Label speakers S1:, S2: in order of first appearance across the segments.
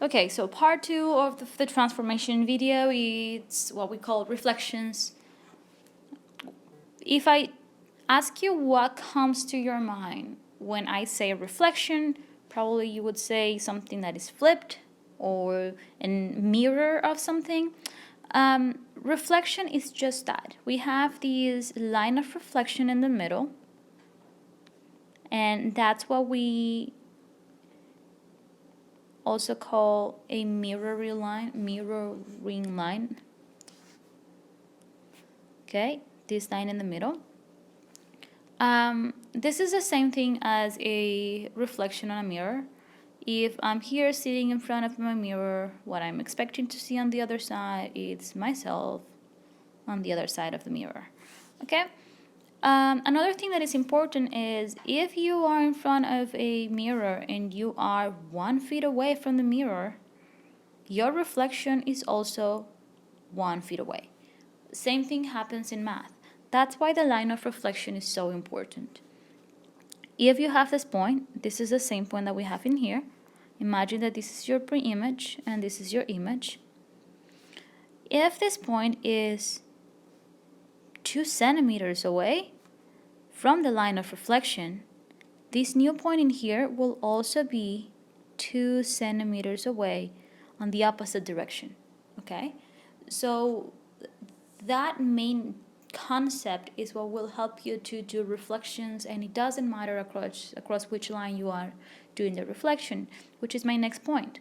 S1: Okay, so part 2 of the transformation video is what we call reflections. If I ask you what comes to your mind when I say reflection, probably you would say something that is flipped or a mirror of something. Reflection is just that. We have this line of reflection in the middle, and that's what we also call a mirroring line. Okay, this line in the middle. This is the same thing as a reflection on a mirror. If I'm here sitting in front of my mirror, what I'm expecting to see on the other side is myself on the other side of the mirror. Okay? Another thing that is important is if you are in front of a mirror and you are 1 feet away from the mirror, your reflection is also 1 feet away. Same thing happens in math. That's why the line of reflection is so important. If you have this point, this is the same point that we have in here. Imagine that this is your pre-image and this is your image. If this point is 2 centimeters away from the line of reflection, this new point in here will also be 2 centimeters away on the opposite direction. Okay? So that main concept is what will help you to do reflections, and it doesn't matter across which line you are doing the reflection, which is my next point.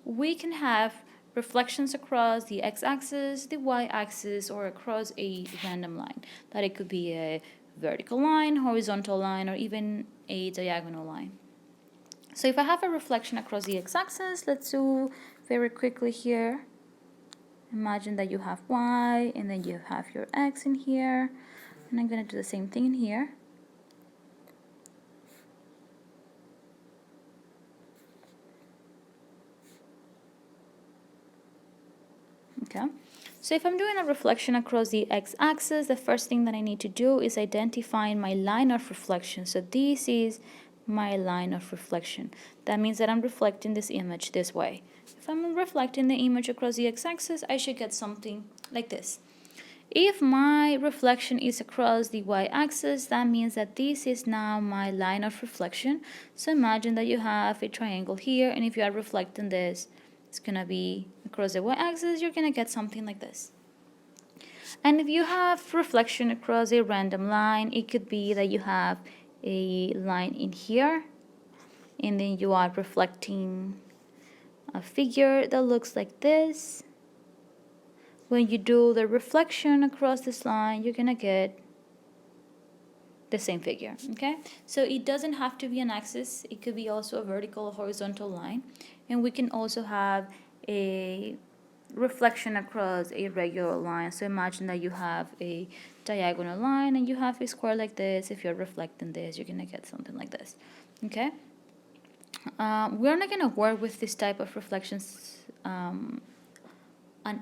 S1: We can have reflections across the x-axis, the y-axis, or across a random line. That it could be a vertical line, horizontal line, or even a diagonal line. So if I have a reflection across the x-axis, let's do very quickly here. Imagine that you have y, and then you have your x in here, and I'm going to do the same thing in here. Okay, so if I'm doing a reflection across the x-axis, the first thing that I need to do is identify my line of reflection. So this is my line of reflection. That means that I'm reflecting this image this way. If I'm reflecting the image across the x-axis, I should get something like this. If my reflection is across the y-axis, that means that this is now my line of reflection. So imagine that you have a triangle here, and if you are reflecting this, it's going to be across the y-axis, you're going to get something like this. And if you have reflection across a random line, it could be that you have a line in here, and then you are reflecting a figure that looks like this. When you do the reflection across this line, you're gonna get the same figure, okay? So it doesn't have to be an axis, it could be also a vertical or horizontal line, and we can also have a reflection across a regular line. So imagine that you have a diagonal line and you have a square like this. If you're reflecting this, you're gonna get something like this, okay? We're not gonna work with this type of reflections on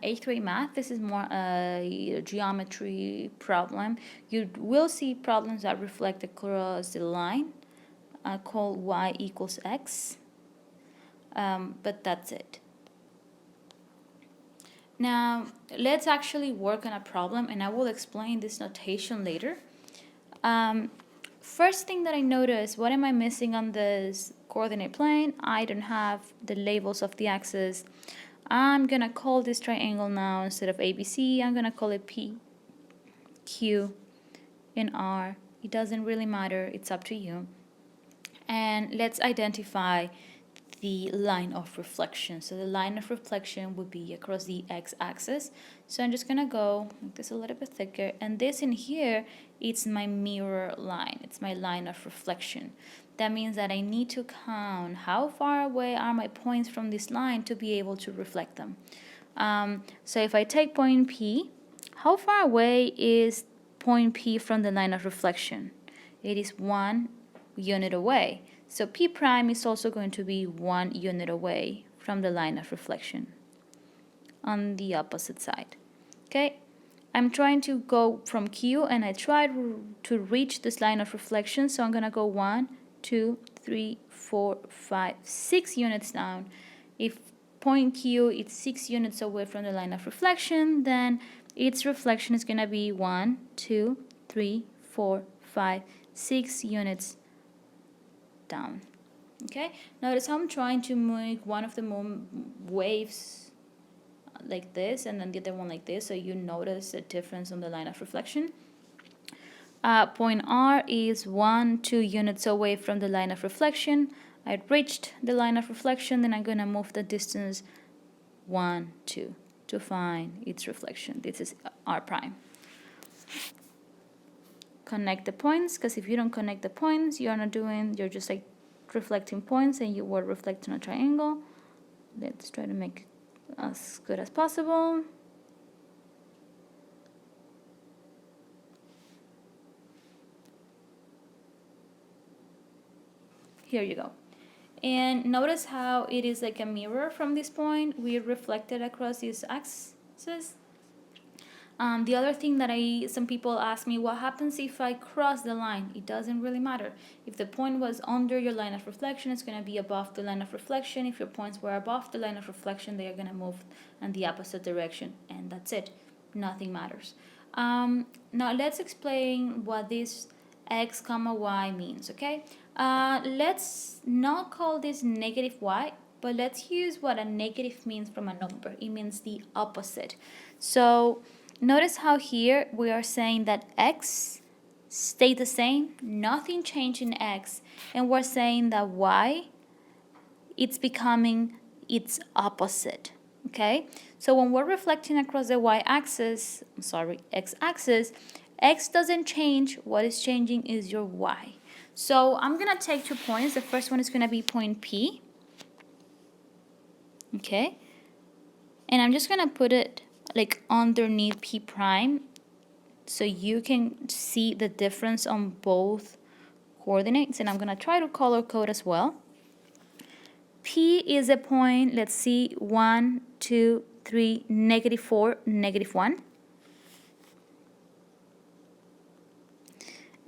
S1: 8th grade math. This is more a geometry problem. You will see problems that reflect across the line called y equals x, but that's it. Now let's actually work on a problem, and I will explain this notation later. First thing that I notice, what am I missing on this coordinate plane? I don't have the labels of the axis. I'm gonna call this triangle now, instead of ABC, I'm gonna call it P, Q, and R. It doesn't really matter, it's up to you. And let's identify the line of reflection. So the line of reflection would be across the x-axis. So I'm just gonna go make this a little bit thicker, and this in here, it's my mirror line. It's my line of reflection. That means that I need to count how far away are my points from this line to be able to reflect them. So if I take point P, how far away is point P from the line of reflection? It is 1 unit away. So P prime is also going to be 1 unit away from the line of reflection on the opposite side. Okay, I'm trying to go from Q, and I try to reach this line of reflection, so I'm gonna go 1, 2, 3, 4, 5, 6 units down. If point Q is 6 units away from the line of reflection, then its reflection is going to be 1, 2, 3, 4, 5, 6 units down. Okay, notice how I'm trying to make one of the waves like this and then the other one like this, so you notice a difference on the line of reflection. Point R is 1, 2 units away from the line of reflection. I reached the line of reflection, then I'm going to move the distance 1, 2 to find its reflection. This is R prime. Connect the points, because if you don't connect the points, you're just like reflecting points and you were reflecting a triangle. Let's try to make it as good as possible. Here you go. And notice how it is like a mirror from this point. We reflected across these axes. The other thing that some people ask me, what happens if I cross the line? It doesn't really matter. If the point was under your line of reflection, it's going to be above the line of reflection. If your points were above the line of reflection, they are going to move in the opposite direction. And that's it. Nothing matters. Now let's explain what this x comma y means, okay? Let's not call this negative y, but let's use what a negative means from a number. It means the opposite. So notice how here we are saying that x stayed the same, nothing changed in x, and we're saying that y, it's becoming its opposite, okay? So when we're reflecting across the x-axis, x doesn't change. What is changing is your y. So I'm going to take 2 points. The first one is going to be point P, okay? And I'm just going to put it like underneath P prime so you can see the difference on both coordinates, and I'm going to try to color code as well. P is a point, let's see, 1, 2, 3, -4, -1.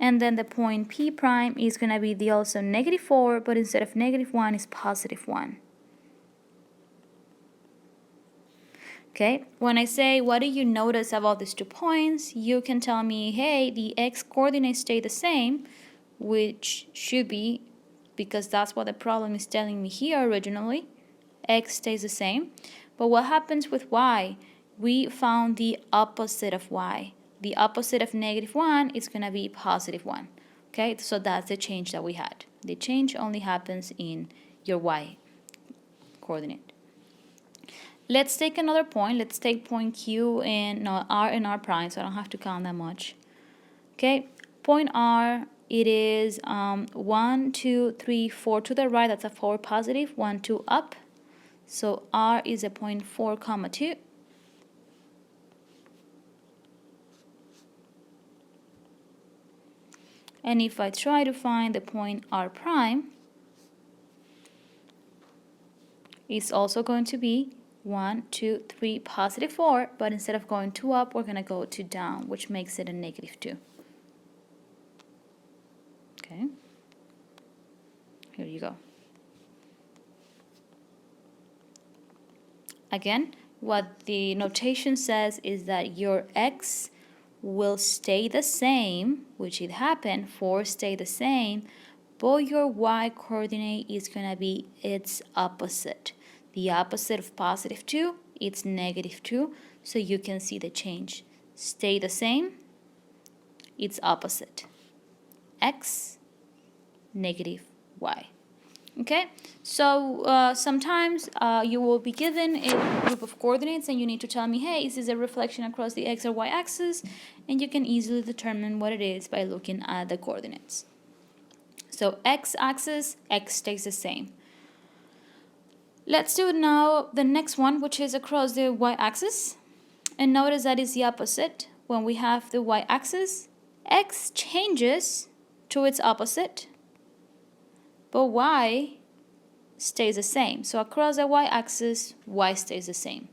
S1: And then the point P prime is going to be the also -4, but instead of -1 is +1. Okay, when I say what do you notice about these 2 points, you can tell me, hey, the x coordinates stay the same, which should be, because that's what the problem is telling me here originally. X stays the same. But what happens with y? We found the opposite of y. The opposite of -1 is going to be +1. Okay, so that's the change that we had. The change only happens in your y coordinate. Let's take another point. Let's take point Q and R and R prime, so I don't have to count that much. Okay, point R, it is 1, 2, 3, 4 to the right. That's a 4 positive. 1, 2 up. So R is a point 4, 2. And if I try to find the point R prime, it's also going to be 1, 2, 3, +4, but instead of going 2 up, we're going to go 2 down, which makes it a -2. Okay, here you go. Again, what the notation says is that your x will stay the same, which it happened, 4 stay the same, but your y coordinate is going to be its opposite. The opposite of +2, it's -2, so you can see the change. Stay the same, it's opposite. X, -y. Okay, so sometimes you will be given a group of coordinates and you need to tell me, hey, is this a reflection across the x or y axis? And you can easily determine what it is by looking at the coordinates. So x-axis, x stays the same. Let's do now the next one, which is across the y-axis. And notice that is the opposite. When we have the y-axis, x changes to its opposite, but y stays the same. So across the y-axis, y stays the same.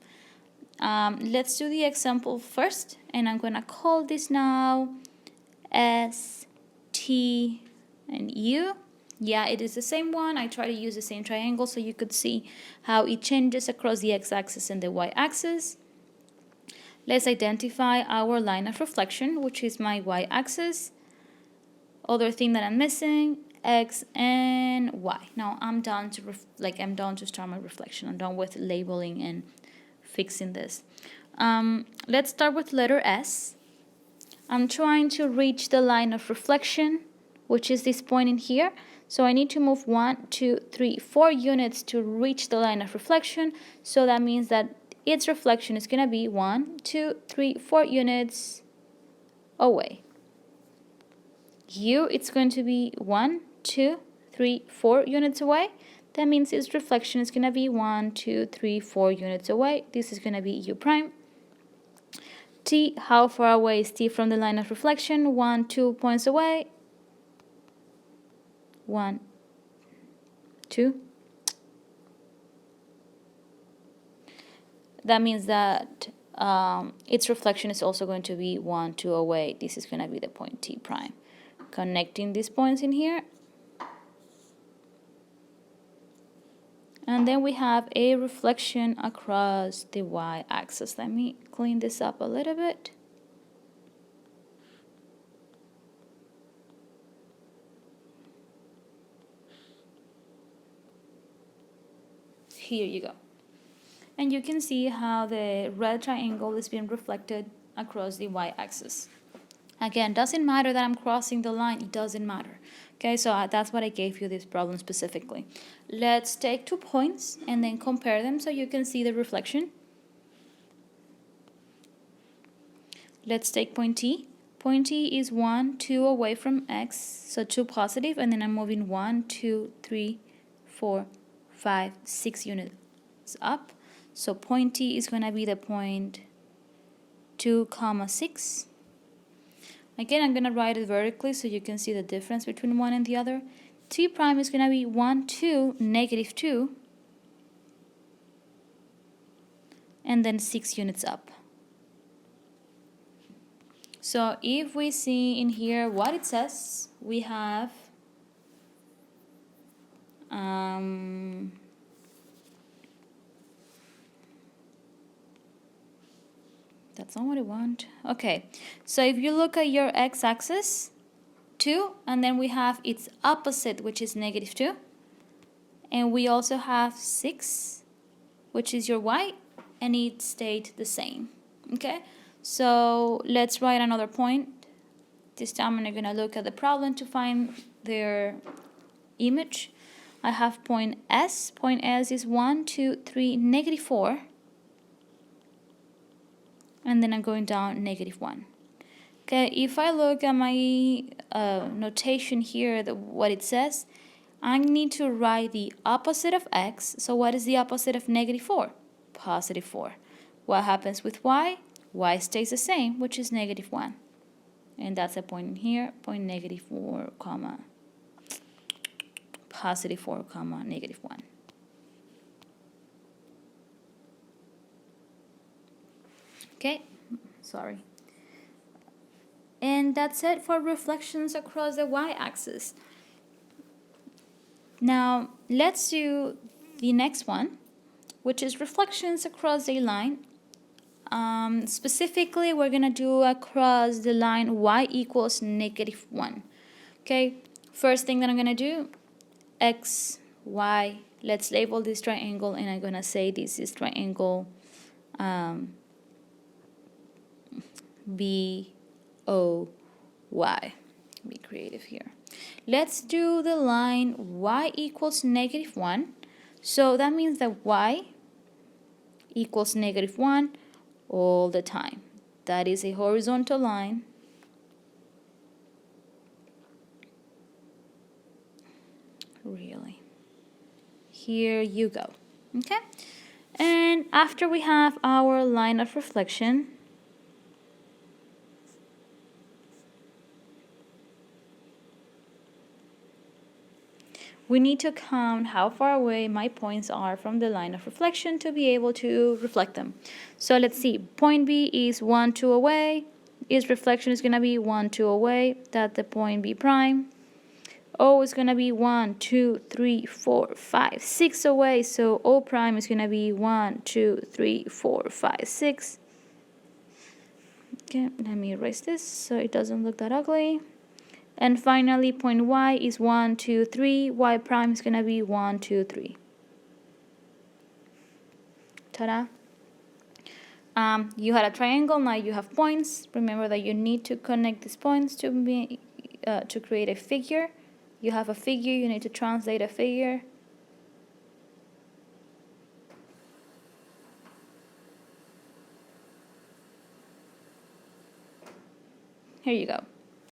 S1: Let's do the example first, and I'm going to call this now S, T, and U. Yeah, it is the same one. I try to use the same triangle so you could see how it changes across the x-axis and the y-axis. Let's identify our line of reflection, which is my y-axis. Other thing that I'm missing, x and y. Now I'm done to I'm done to start my reflection. I'm done with labeling and fixing this. Let's start with letter S. I'm trying to reach the line of reflection, which is this point in here. So I need to move 1, 2, 3, 4 units to reach the line of reflection. So that means that its reflection is going to be 1, 2, 3, 4 units away. It's going to be 1, 2, 3, 4 units away. That means its reflection is going to be 1, 2, 3, 4 units away. This is going to be U prime. T, how far away is T from the line of reflection? 1, 2 points away. 1, 2. That means that its reflection is also going to be 1, 2 away. This is going to be the point T prime. Connecting these points in here. And then we have a reflection across the y-axis. Let me clean this up a little bit. Here you go. And you can see how the red triangle is being reflected across the y-axis. Again, doesn't matter that I'm crossing the line, it doesn't matter. Okay, so that's what I gave you this problem specifically. Let's take 2 points and then compare them so you can see the reflection. Let's take point T. Point T is 1, 2 away from X, so 2 positive, and then I'm moving 1, 2, 3, 4, 5, 6 units up. So point T is going to be the point 2, 6. Again, I'm going to write it vertically so you can see the difference between one and the other. T prime is going to be 1, 2, negative 2, and then 6 units up. So if we see in here what it says, we have that's not what I want. Okay, so if you look at your x-axis, 2, and then we have its opposite, which is negative 2. And we also have 6, which is your y, and it stayed the same. Okay, so let's write another point. This time I'm going to look at the problem to find their image. I have point S. Point S is 1, 2, 3, negative 4. And then I'm going down negative 1. Okay, if I look at my notation here, what it says, I need to write the opposite of x. So what is the opposite of negative 4? Positive 4. What happens with y? Y stays the same, which is negative 1. And that's a point in here, point negative 4, comma, positive 4, comma, negative 1. Okay, sorry. And that's it for reflections across the y-axis. Now, let's do the next one, which is reflections across a line. Specifically, we're going to do across the line y equals negative 1. Okay, first thing that I'm going to do, x, y. Let's label this triangle, and I'm going to say this is triangle B, O, Y. Be creative here. Let's do the line y equals negative 1. So that means that y equals negative 1 all the time. That is a horizontal line. Really. Here you go. Okay? And after we have our line of reflection, we need to count how far away my points are from the line of reflection to be able to reflect them. So let's see, point B is 1, 2 away. Its reflection is going to be 1, 2 away. That's the point B prime. O is going to be 1, 2, 3, 4, 5, 6 away. So O prime is going to be 1, 2, 3, 4, 5, 6. Okay, let me erase this so it doesn't look that ugly. And finally, point Y is 1, 2, 3. Y prime is going to be 1, 2, 3. Ta-da! You had a triangle, now you have points. Remember that you need to connect these points to create a figure. You have a figure, you need to translate a figure. Here you go.